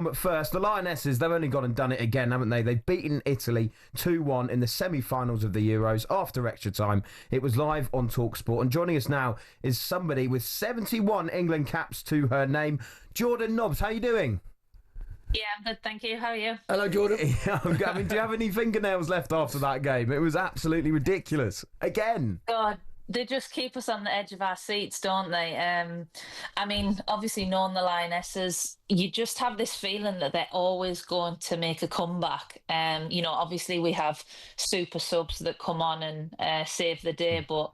But first, the Lionesses, they've only gone and done it again, haven't they? They've beaten Italy 2-1 in the semi-finals of the Euros after extra time. It was live on talkSPORT. And joining us now is somebody with 71 England caps to her name. Jordan Nobbs, how are you doing? Yeah, I'm good, thank you. How are you? Hello, Jordan. I mean, do you have any fingernails left after that game? It was absolutely ridiculous. Again. God, they just keep us on the edge of our seats, don't they? I mean, obviously, knowing the Lionesses, you just have this feeling that they're always going to make a comeback. Obviously, we have super subs that come on and save the day, but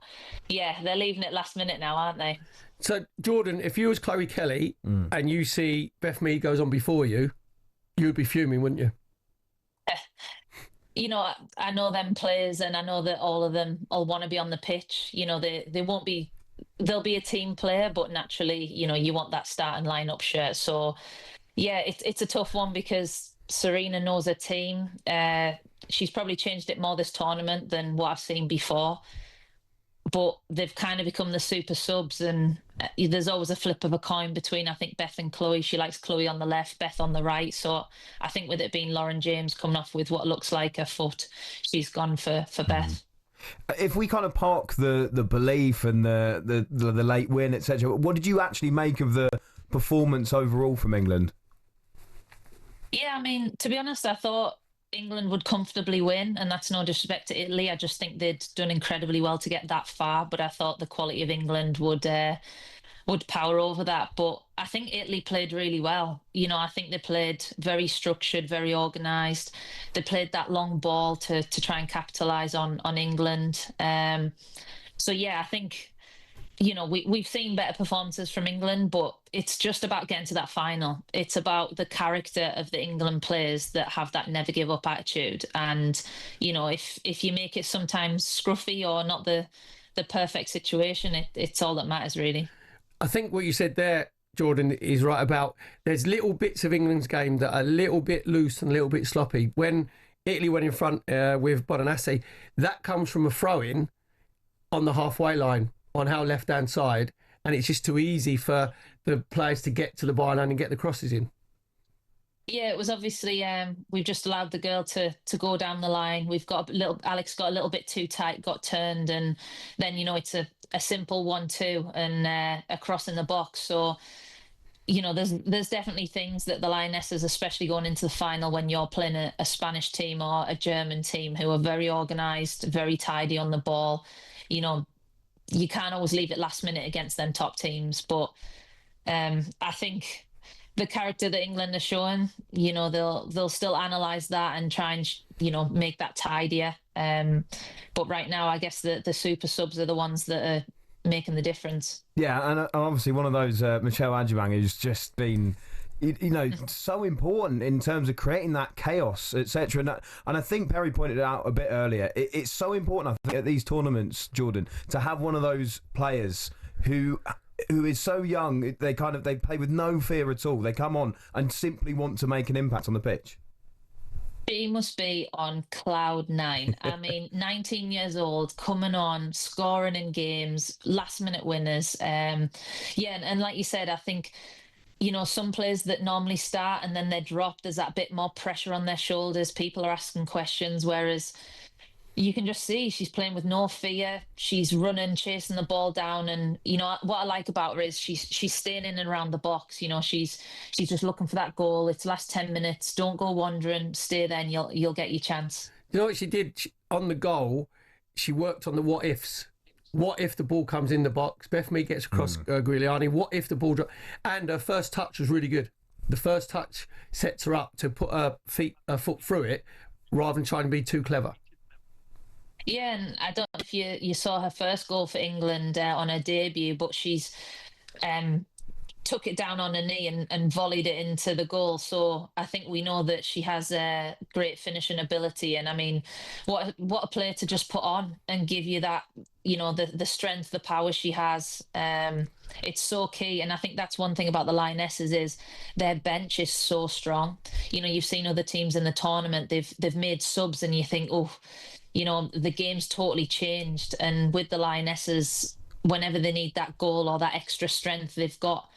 yeah, they're leaving it last minute now, aren't they? So, Jordan, if you was Chloe Kelly and you see Beth Mead goes on before you, you'd be fuming, wouldn't you? I know them players, and I know that all of them all want to be on the pitch. They won't be. They'll be a team player, but naturally, you want that starting lineup shirt. So, yeah, it's a tough one because Sarina knows her team. She's probably changed it more this tournament than what I've seen before. But they've kind of become the super subs, and there's always a flip of a coin between, I think, Beth and Chloe. She likes Chloe on the left, Beth on the right. So I think with it being Lauren James coming off with what looks like a foot, she's gone for Beth. If we kind of park the belief and the late win, etc., what did you actually make of the performance overall from England? Yeah, I mean, to be honest, I thought England would comfortably win, and that's no disrespect to Italy. I just think they'd done incredibly well to get that far, but I thought the quality of England would power over that. But I think Italy played really well. I think they played very structured, very organised. They played that long ball to try and capitalise on England. So yeah, I think we've seen better performances from England, but it's just about getting to that final. It's about the character of the England players that have that never give up attitude. And, if you make it sometimes scruffy or not the perfect situation, it's all that matters, really. I think what you said there, Jordan, is right about there's little bits of England's game that are a little bit loose and a little bit sloppy. When Italy went in front with Lionesses, that comes from a throw-in on the halfway line on our left-hand side, and it's just too easy for the players to get to the byline and get the crosses in. Yeah, it was obviously we've just allowed the girl to go down the line. Alex got a little bit too tight, got turned, and then it's a simple 1-2 and a cross in the box. So there's definitely things that the Lionesses, especially going into the final when you're playing a Spanish team or a German team who are very organised, very tidy on the ball. You can't always leave it last minute against them top teams, but I think the character that England are showing, they'll still analyse that and try and make that tidier. But right now, I guess the super subs are the ones that are making the difference. Yeah, and obviously one of those, Michelle Adjumang, has just been so important in terms of creating that chaos, etc. And I think Perry pointed it out a bit earlier. It's so important, I think, at these tournaments, Jordan, to have one of those players who is so young. They play with no fear at all. They come on and simply want to make an impact on the pitch. She must be on cloud nine. I mean, 19 years old, coming on, scoring in games, last minute winners. And like you said, I think some players that normally start and then they drop, there's that bit more pressure on their shoulders. People are asking questions, whereas you can just see she's playing with no fear. She's running, chasing the ball down. And, what I like about her is she's staying in and around the box. She's just looking for that goal. It's last 10 minutes. Don't go wandering. Stay there and you'll get your chance. You know what she did on the goal? She worked on the what ifs. What if the ball comes in the box? Beth Mead gets across Grigliani. What if the ball drops? And her first touch was really good. The first touch sets her up to put her foot through it rather than trying to be too clever. Yeah, and I don't know if you saw her first goal for England on her debut, but she's took it down on her knee and volleyed it into the goal. So I think we know that she has a great finishing ability. And I mean, what a player to just put on and give you that, the strength, the power she has. It's so key. And I think that's one thing about the Lionesses is their bench is so strong. You've seen other teams in the tournament, they've made subs and you think, the game's totally changed. And with the Lionesses, whenever they need that goal or that extra strength, they've got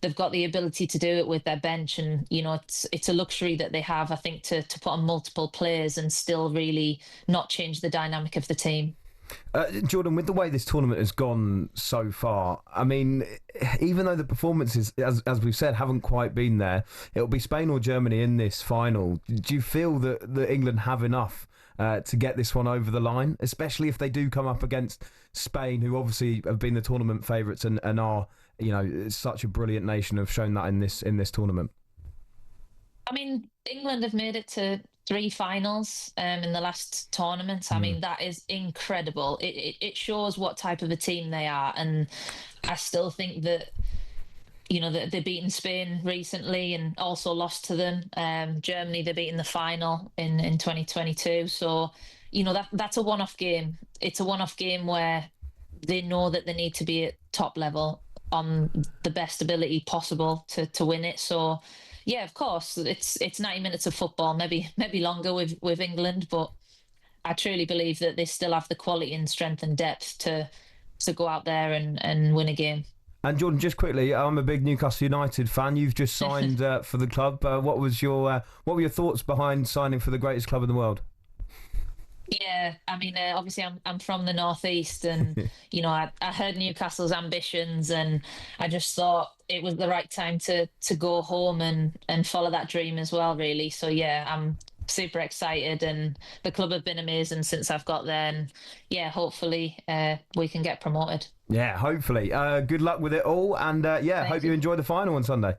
they've got the ability to do it with their bench, and it's a luxury that they have, I think, to put on multiple players and still really not change the dynamic of the team. Jordan, with the way this tournament has gone so far, I mean, even though the performances, as we've said, haven't quite been there, it'll be Spain or Germany in this final. Do you feel that England have enough to get this one over the line, especially if they do come up against Spain, who obviously have been the tournament favourites and are, such a brilliant nation, have shown that in this tournament? I mean, England have made it to 3 finals in the last tournaments. I mean, that is incredible. It shows what type of a team they are, and I still think that that they've beaten Spain recently and also lost to them. Germany, they beat in the final in 2022. So that's a one-off game. It's a one-off game where they know that they need to be at top level on the best ability possible to win it. So yeah, of course, it's 90 minutes of football, maybe longer with England, but I truly believe that they still have the quality and strength and depth to go out there and win a game. And Jordan, just quickly, I'm a big Newcastle United fan. You've just signed for the club. What were your thoughts behind signing for the greatest club in the world? Yeah, I mean, obviously I'm from the northeast, and I heard Newcastle's ambitions, and I just thought it was the right time to go home and follow that dream as well, really. So yeah, I'm super excited, and the club have been amazing since I've got there, and yeah, hopefully we can get promoted. Yeah, hopefully. Good luck with it all, and hope you enjoy the final on Sunday.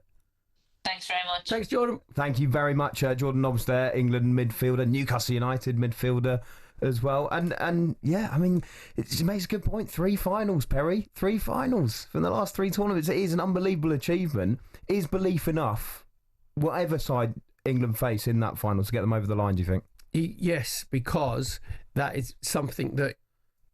Thanks very much. Thanks, Jordan. Thank you very much, Jordan Nobbs there, England midfielder, Newcastle United midfielder as well. And yeah, I mean, it makes a good point. 3 finals, Perry. 3 finals from the last 3 tournaments. It is an unbelievable achievement. Is belief enough, whatever side England face in that final, to get them over the line, do you think? Yes, because that is something that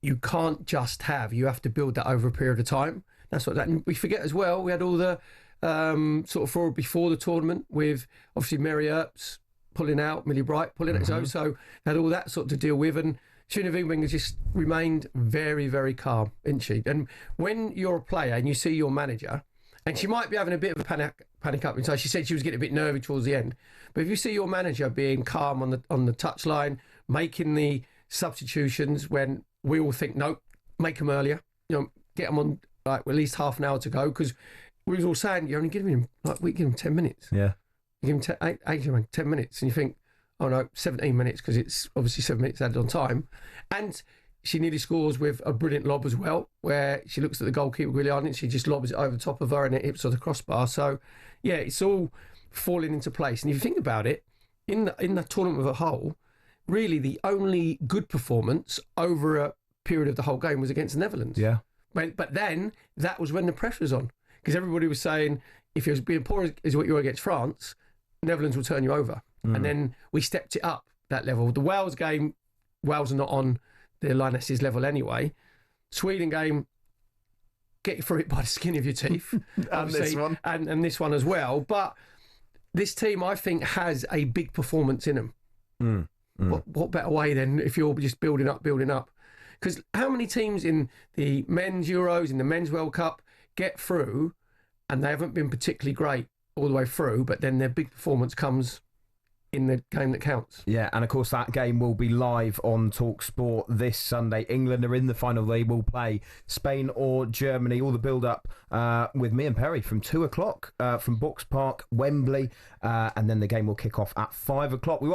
you can't just have. You have to build that over a period of time. That's what that. And we forget as well, we had all the sort of fraud before the tournament with obviously Mary Earps pulling out, Millie Bright pulling out. So had all that sort of to deal with. And Sarina Wiegman has just remained very, very calm, isn't she? And when you're a player and you see your manager, and she might be having a bit of a panic up inside. She said she was getting a bit nervy towards the end. But if you see your manager being calm on the touchline, making the substitutions when we all think, no, make them earlier, get them on like at least half an hour to go, because we was all saying you're only giving him we give him 10 minutes. Yeah, you give him 10 minutes, and you think, oh no, 17 minutes, because it's obviously 7 minutes added on time. And she nearly scores with a brilliant lob as well, where she looks at the goalkeeper Guiliani and she just lobs it over the top of her and it hits on the crossbar. So yeah, it's all falling into place. And if you think about it, in the tournament as a whole, really the only good performance over a period of the whole game was against the Netherlands. Yeah. But then that was when the pressure was on, because everybody was saying, if you're being poor as what you were against France, Netherlands will turn you over. And then we stepped it up that level. The Wales game, Wales are not on the Lionesses level anyway. Sweden game, get you through it by the skin of your teeth. And this one. And this one as well. But this team, I think, has a big performance in them. What better way than if you're just building up? Because how many teams in the men's Euros, in the men's World Cup, get through and they haven't been particularly great all the way through, but then their big performance comes in the game that counts. Yeah, and of course that game will be live on talkSPORT this Sunday. England are in the final. They will play Spain or Germany. All the build-up with me and Perry from 2 o'clock from Box Park, Wembley, and then the game will kick off at 5 o'clock.